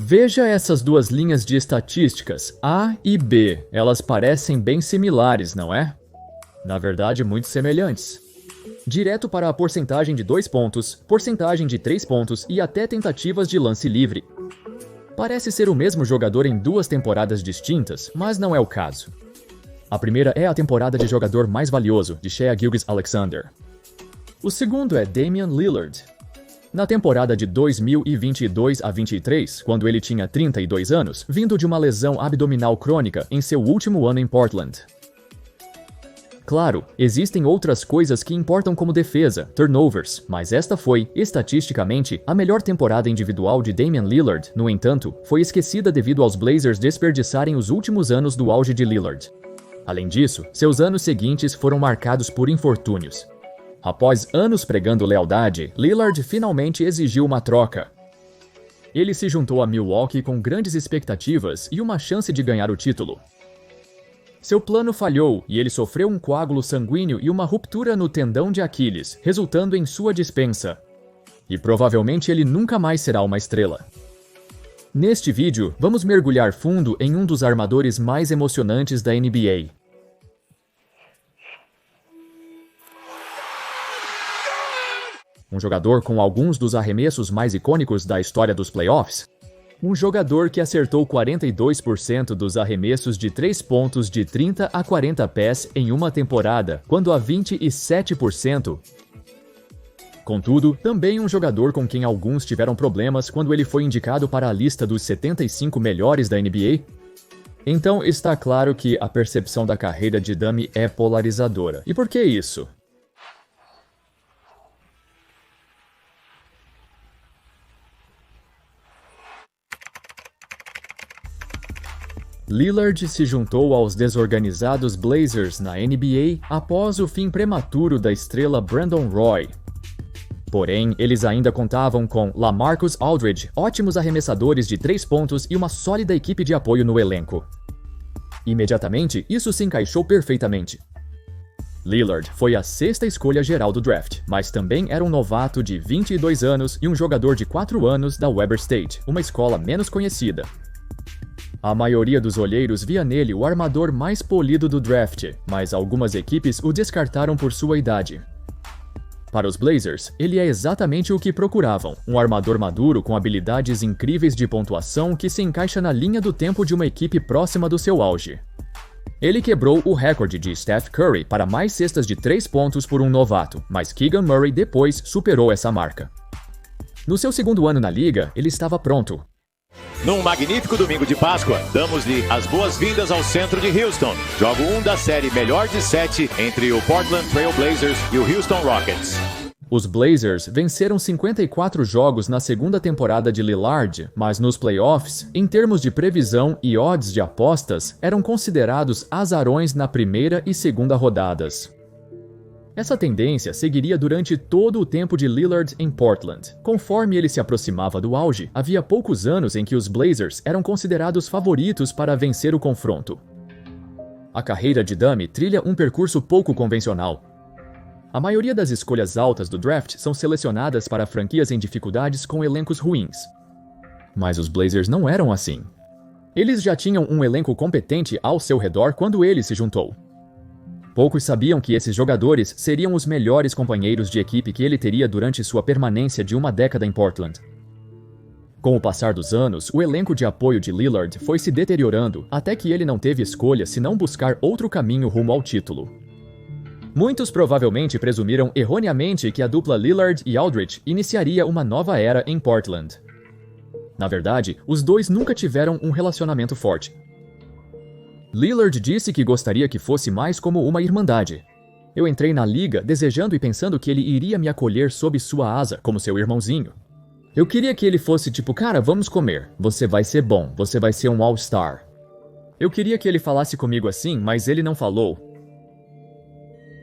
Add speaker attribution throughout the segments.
Speaker 1: Veja essas duas linhas de estatísticas, A e B. Elas parecem bem similares, não é? Na verdade, muito semelhantes. Direto para a porcentagem de 2 pontos, porcentagem de 3 pontos e até tentativas de lance livre. Parece ser o mesmo jogador em duas temporadas distintas, mas não é o caso. A primeira é a temporada de jogador mais valioso, de Shai Gilgeous-Alexander. O segundo é Damian Lillard. Na temporada de 2022 a 23, quando ele tinha 32 anos, vindo de uma lesão abdominal crônica em seu último ano em Portland. Claro, existem outras coisas que importam como defesa, turnovers, mas esta foi, estatisticamente, a melhor temporada individual de Damian Lillard. No entanto, foi esquecida devido aos Blazers desperdiçarem os últimos anos do auge de Lillard. Além disso, seus anos seguintes foram marcados por infortúnios. Após anos pregando lealdade, Lillard finalmente exigiu uma troca. Ele se juntou a Milwaukee com grandes expectativas e uma chance de ganhar o título. Seu plano falhou e ele sofreu um coágulo sanguíneo e uma ruptura no tendão de Aquiles, resultando em sua dispensa. E provavelmente ele nunca mais será uma estrela. Neste vídeo, vamos mergulhar fundo em um dos armadores mais emocionantes da NBA. Um jogador com alguns dos arremessos mais icônicos da história dos playoffs. Um jogador que acertou 42% dos arremessos de 3 pontos de 30 a 40 pés em uma temporada, quando há 27%. Contudo, também um jogador com quem alguns tiveram problemas quando ele foi indicado para a lista dos 75 melhores da NBA. Então está claro que a percepção da carreira de Dame é polarizadora. E por que isso? Lillard se juntou aos desorganizados Blazers na NBA após o fim prematuro da estrela Brandon Roy. Porém, eles ainda contavam com LaMarcus Aldridge, ótimos arremessadores de 3 pontos e uma sólida equipe de apoio no elenco. Imediatamente, isso se encaixou perfeitamente. Lillard foi a 6ª escolha geral do draft, mas também era um novato de 22 anos e um jogador de 4 anos da Weber State, uma escola menos conhecida. A maioria dos olheiros via nele o armador mais polido do draft, mas algumas equipes o descartaram por sua idade. Para os Blazers, ele é exatamente o que procuravam, um armador maduro com habilidades incríveis de pontuação que se encaixa na linha do tempo de uma equipe próxima do seu auge. Ele quebrou o recorde de Steph Curry para mais cestas de 3 pontos por um novato, mas Keegan Murray depois superou essa marca. No seu segundo ano na liga, ele estava pronto.
Speaker 2: Num magnífico domingo de Páscoa, damos-lhe as boas-vindas ao centro de Houston. Jogo 1 da série melhor de 7 entre o Portland Trail Blazers e o Houston Rockets.
Speaker 1: Os Blazers venceram 54 jogos na segunda temporada de Lillard, mas nos playoffs, em termos de previsão e odds de apostas, eram considerados azarões na primeira e segunda rodadas. Essa tendência seguiria durante todo o tempo de Lillard em Portland. Conforme ele se aproximava do auge, havia poucos anos em que os Blazers eram considerados favoritos para vencer o confronto. A carreira de Dame trilha um percurso pouco convencional. A maioria das escolhas altas do draft são selecionadas para franquias em dificuldades com elencos ruins. Mas os Blazers não eram assim. Eles já tinham um elenco competente ao seu redor quando ele se juntou. Poucos sabiam que esses jogadores seriam os melhores companheiros de equipe que ele teria durante sua permanência de uma década em Portland. Com o passar dos anos, o elenco de apoio de Lillard foi se deteriorando até que ele não teve escolha senão buscar outro caminho rumo ao título. Muitos provavelmente presumiram erroneamente que a dupla Lillard e Aldridge iniciaria uma nova era em Portland. Na verdade, os dois nunca tiveram um relacionamento forte. Lillard disse que gostaria que fosse mais como uma irmandade. Eu entrei na liga desejando e pensando que ele iria me acolher sob sua asa, como seu irmãozinho. Eu queria que ele fosse tipo, cara, vamos comer, você vai ser bom, você vai ser um All-Star. Eu queria que ele falasse comigo assim, mas ele não falou.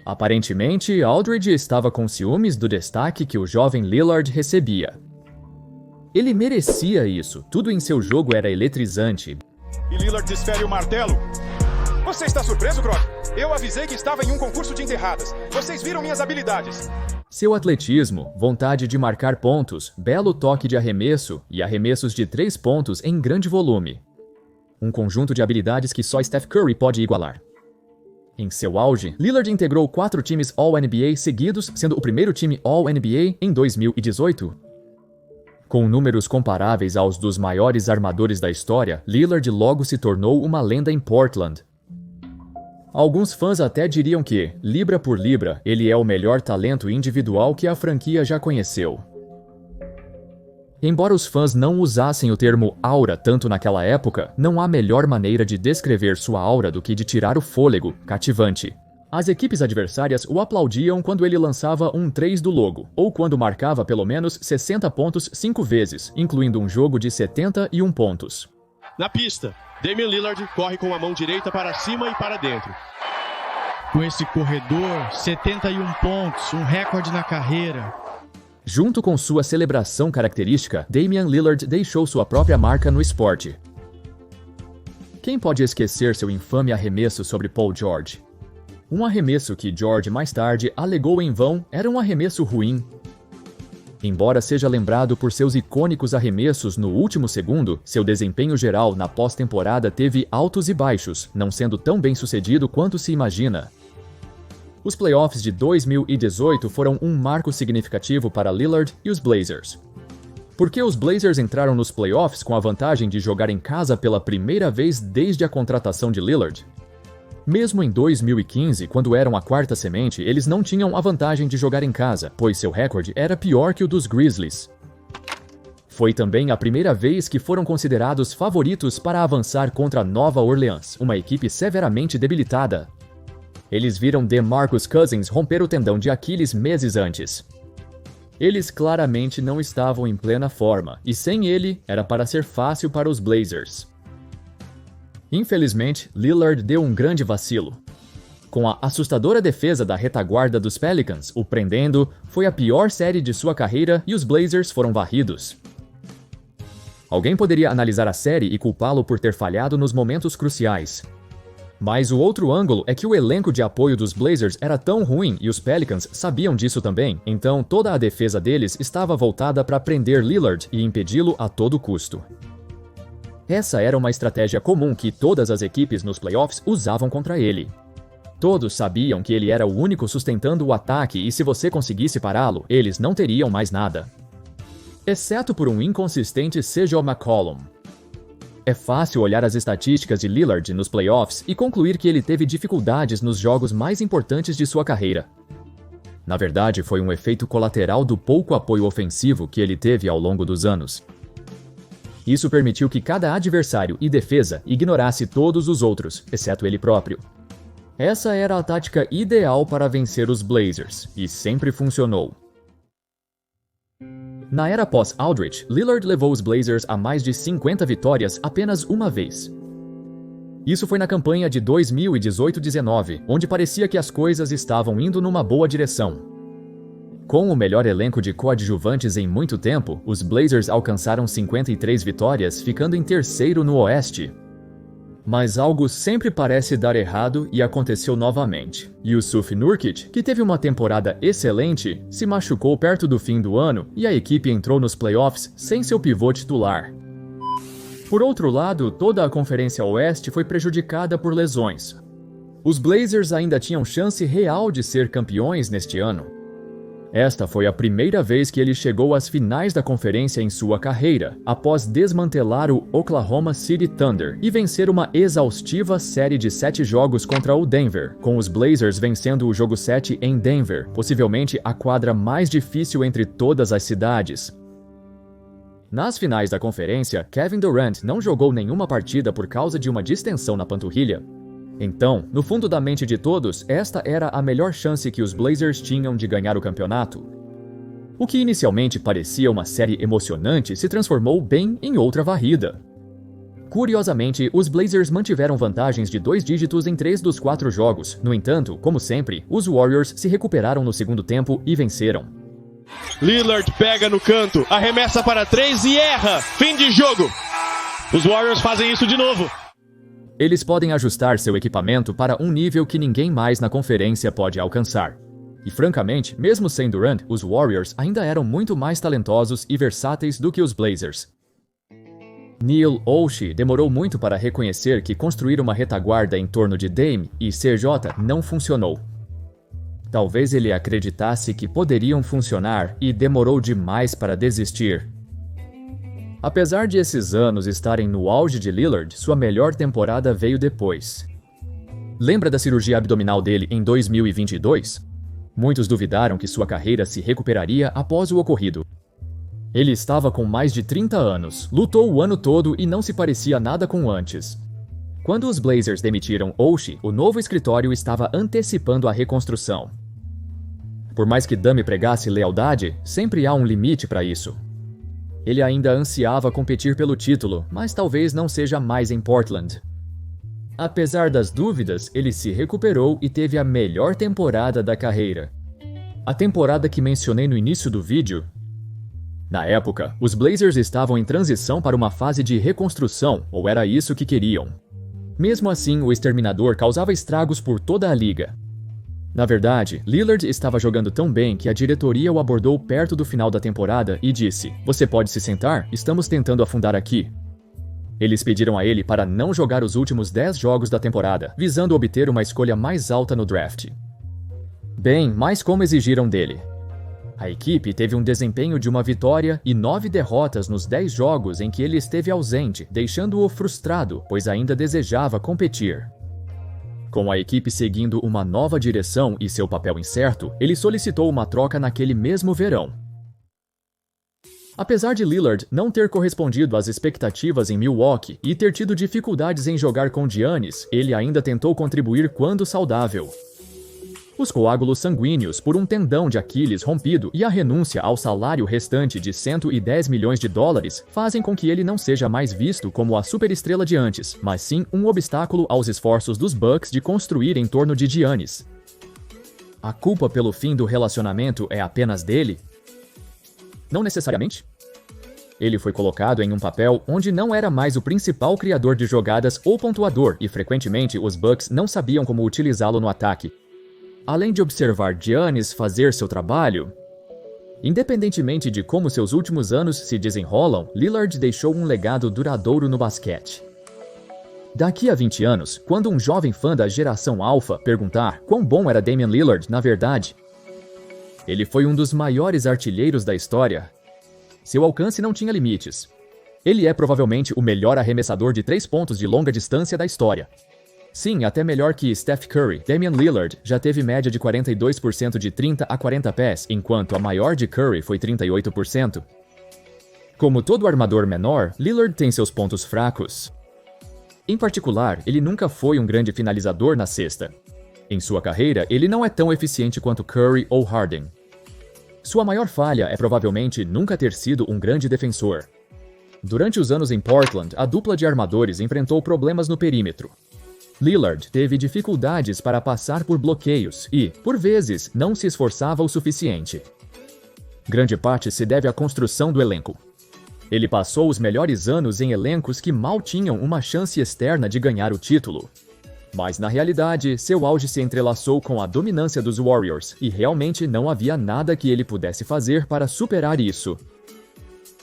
Speaker 1: Aparentemente, Aldridge estava com ciúmes do destaque que o jovem Lillard recebia. Ele merecia isso, tudo em seu jogo era eletrizante.
Speaker 2: E Lillard desfere o martelo.
Speaker 3: Você está surpreso, Croc? Eu avisei que estava em um concurso de enterradas. Vocês viram minhas habilidades.
Speaker 1: Seu atletismo, vontade de marcar pontos, belo toque de arremesso e arremessos de 3 pontos em grande volume. Um conjunto de habilidades que só Steph Curry pode igualar. Em seu auge, Lillard integrou 4 times All-NBA seguidos, sendo o primeiro time All-NBA em 2018. Com números comparáveis aos dos maiores armadores da história, Lillard logo se tornou uma lenda em Portland. Alguns fãs até diriam que, libra por libra, ele é o melhor talento individual que a franquia já conheceu. Embora os fãs não usassem o termo aura tanto naquela época, não há melhor maneira de descrever sua aura do que de tirar o fôlego, cativante. As equipes adversárias o aplaudiam quando ele lançava um 3 do logo, ou quando marcava pelo menos 60 pontos 5 vezes, incluindo um jogo de 71 pontos.
Speaker 4: Na pista, Damian Lillard corre com a mão direita para cima e para dentro.
Speaker 5: Com esse corredor, 71 pontos, um recorde na carreira.
Speaker 1: Junto com sua celebração característica, Damian Lillard deixou sua própria marca no esporte. Quem pode esquecer seu infame arremesso sobre Paul George? Um arremesso que George mais tarde alegou em vão era um arremesso ruim. Embora seja lembrado por seus icônicos arremessos no último segundo, seu desempenho geral na pós-temporada teve altos e baixos, não sendo tão bem sucedido quanto se imagina. Os playoffs de 2018 foram um marco significativo para Lillard e os Blazers. Porque os Blazers entraram nos playoffs com a vantagem de jogar em casa pela primeira vez desde a contratação de Lillard. Mesmo em 2015, quando eram a quarta semente, eles não tinham a vantagem de jogar em casa, pois seu recorde era pior que o dos Grizzlies. Foi também a primeira vez que foram considerados favoritos para avançar contra Nova Orleans, uma equipe severamente debilitada. Eles viram DeMarcus Cousins romper o tendão de Aquiles meses antes. Eles claramente não estavam em plena forma, e sem ele, era para ser fácil para os Blazers. Infelizmente, Lillard deu um grande vacilo. Com a assustadora defesa da retaguarda dos Pelicans o prendendo, foi a pior série de sua carreira e os Blazers foram varridos. Alguém poderia analisar a série e culpá-lo por ter falhado nos momentos cruciais. Mas o outro ângulo é que o elenco de apoio dos Blazers era tão ruim e os Pelicans sabiam disso também, então toda a defesa deles estava voltada para prender Lillard e impedi-lo a todo custo. Essa era uma estratégia comum que todas as equipes nos playoffs usavam contra ele. Todos sabiam que ele era o único sustentando o ataque e se você conseguisse pará-lo, eles não teriam mais nada. Exceto por um inconsistente C.J. McCollum. É fácil olhar as estatísticas de Lillard nos playoffs e concluir que ele teve dificuldades nos jogos mais importantes de sua carreira. Na verdade, foi um efeito colateral do pouco apoio ofensivo que ele teve ao longo dos anos. Isso permitiu que cada adversário e defesa ignorasse todos os outros, exceto ele próprio. Essa era a tática ideal para vencer os Blazers, e sempre funcionou. Na era pós-Aldridge, Lillard levou os Blazers a mais de 50 vitórias apenas uma vez. Isso foi na campanha de 2018-19, onde parecia que as coisas estavam indo numa boa direção. Com o melhor elenco de coadjuvantes em muito tempo, os Blazers alcançaram 53 vitórias, ficando em terceiro no Oeste. Mas algo sempre parece dar errado e aconteceu novamente. Jusuf Nurkic, que teve uma temporada excelente, se machucou perto do fim do ano e a equipe entrou nos playoffs sem seu pivô titular. Por outro lado, toda a Conferência Oeste foi prejudicada por lesões. Os Blazers ainda tinham chance real de ser campeões neste ano. Esta foi a primeira vez que ele chegou às finais da conferência em sua carreira, após desmantelar o Oklahoma City Thunder e vencer uma exaustiva série de 7 jogos contra o Denver, com os Blazers vencendo o jogo 7 em Denver, possivelmente a quadra mais difícil entre todas as cidades. Nas finais da conferência, Kevin Durant não jogou nenhuma partida por causa de uma distensão na panturrilha. Então, no fundo da mente de todos, esta era a melhor chance que os Blazers tinham de ganhar o campeonato. O que inicialmente parecia uma série emocionante se transformou bem em outra varrida. Curiosamente, os Blazers mantiveram vantagens de 2 dígitos em 3 dos 4 jogos. No entanto, como sempre, os Warriors se recuperaram no segundo tempo e venceram.
Speaker 4: Lillard pega no canto, arremessa para 3 e erra. Fim de jogo. Os Warriors fazem isso de novo.
Speaker 1: Eles podem ajustar seu equipamento para um nível que ninguém mais na conferência pode alcançar. E francamente, mesmo sem Durant, os Warriors ainda eram muito mais talentosos e versáteis do que os Blazers. Neil Olshey demorou muito para reconhecer que construir uma retaguarda em torno de Dame e CJ não funcionou. Talvez ele acreditasse que poderiam funcionar e demorou demais para desistir. Apesar de esses anos estarem no auge de Lillard, sua melhor temporada veio depois. Lembra da cirurgia abdominal dele em 2022? Muitos duvidaram que sua carreira se recuperaria após o ocorrido. Ele estava com mais de 30 anos, lutou o ano todo e não se parecia nada com antes. Quando os Blazers demitiram Olshey, o novo escritório estava antecipando a reconstrução. Por mais que Dame pregasse lealdade, sempre há um limite para isso. Ele ainda ansiava competir pelo título, mas talvez não seja mais em Portland. Apesar das dúvidas, ele se recuperou e teve a melhor temporada da carreira. A temporada que mencionei no início do vídeo. Na época, os Blazers estavam em transição para uma fase de reconstrução, ou era isso que queriam. Mesmo assim, o exterminador causava estragos por toda a liga. Na verdade, Lillard estava jogando tão bem que a diretoria o abordou perto do final da temporada e disse: "Você pode se sentar? Estamos tentando afundar aqui." Eles pediram a ele para não jogar os últimos 10 jogos da temporada, visando obter uma escolha mais alta no draft. Bem, mas como exigiram dele? A equipe teve um desempenho de uma vitória e 9 derrotas nos 10 jogos em que ele esteve ausente, deixando-o frustrado, pois ainda desejava competir. Com a equipe seguindo uma nova direção e seu papel incerto, ele solicitou uma troca naquele mesmo verão. Apesar de Lillard não ter correspondido às expectativas em Milwaukee e ter tido dificuldades em jogar com Giannis, ele ainda tentou contribuir quando saudável. Os coágulos sanguíneos por um tendão de Aquiles rompido e a renúncia ao salário restante de $110 milhões fazem com que ele não seja mais visto como a superestrela de antes, mas sim um obstáculo aos esforços dos Bucks de construir em torno de Giannis. A culpa pelo fim do relacionamento é apenas dele? Não necessariamente. Ele foi colocado em um papel onde não era mais o principal criador de jogadas ou pontuador e frequentemente os Bucks não sabiam como utilizá-lo no ataque. Além de observar Giannis fazer seu trabalho, independentemente de como seus últimos anos se desenrolam, Lillard deixou um legado duradouro no basquete. Daqui a 20 anos, quando um jovem fã da geração Alpha perguntar quão bom era Damian Lillard na verdade, ele foi um dos maiores artilheiros da história. Seu alcance não tinha limites. Ele é provavelmente o melhor arremessador de 3 pontos de longa distância da história. Sim, até melhor que Steph Curry. Damian Lillard já teve média de 42% de 30 a 40 pés, enquanto a maior de Curry foi 38%. Como todo armador menor, Lillard tem seus pontos fracos. Em particular, ele nunca foi um grande finalizador na cesta. Em sua carreira, ele não é tão eficiente quanto Curry ou Harden. Sua maior falha é provavelmente nunca ter sido um grande defensor. Durante os anos em Portland, a dupla de armadores enfrentou problemas no perímetro. Lillard teve dificuldades para passar por bloqueios e, por vezes, não se esforçava o suficiente. Grande parte se deve à construção do elenco. Ele passou os melhores anos em elencos que mal tinham uma chance externa de ganhar o título. Mas, na realidade, seu auge se entrelaçou com a dominância dos Warriors e realmente não havia nada que ele pudesse fazer para superar isso.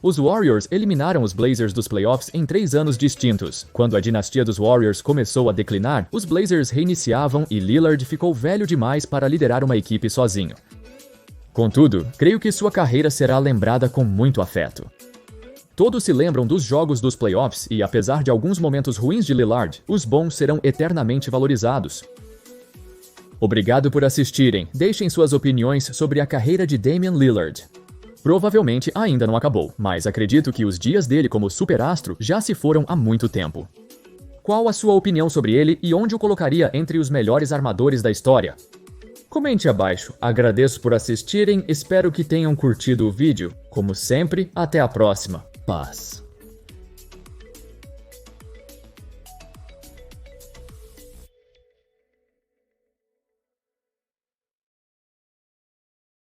Speaker 1: Os Warriors eliminaram os Blazers dos playoffs em 3 anos distintos. Quando a dinastia dos Warriors começou a declinar, os Blazers reiniciavam e Lillard ficou velho demais para liderar uma equipe sozinho. Contudo, creio que sua carreira será lembrada com muito afeto. Todos se lembram dos jogos dos playoffs e, apesar de alguns momentos ruins de Lillard, os bons serão eternamente valorizados. Obrigado por assistirem. Deixem suas opiniões sobre a carreira de Damian Lillard. Provavelmente ainda não acabou, mas acredito que os dias dele como superastro já se foram há muito tempo. Qual a sua opinião sobre ele e onde o colocaria entre os melhores armadores da história? Comente abaixo. Agradeço por assistirem, espero que tenham curtido o vídeo. Como sempre, até a próxima. Paz.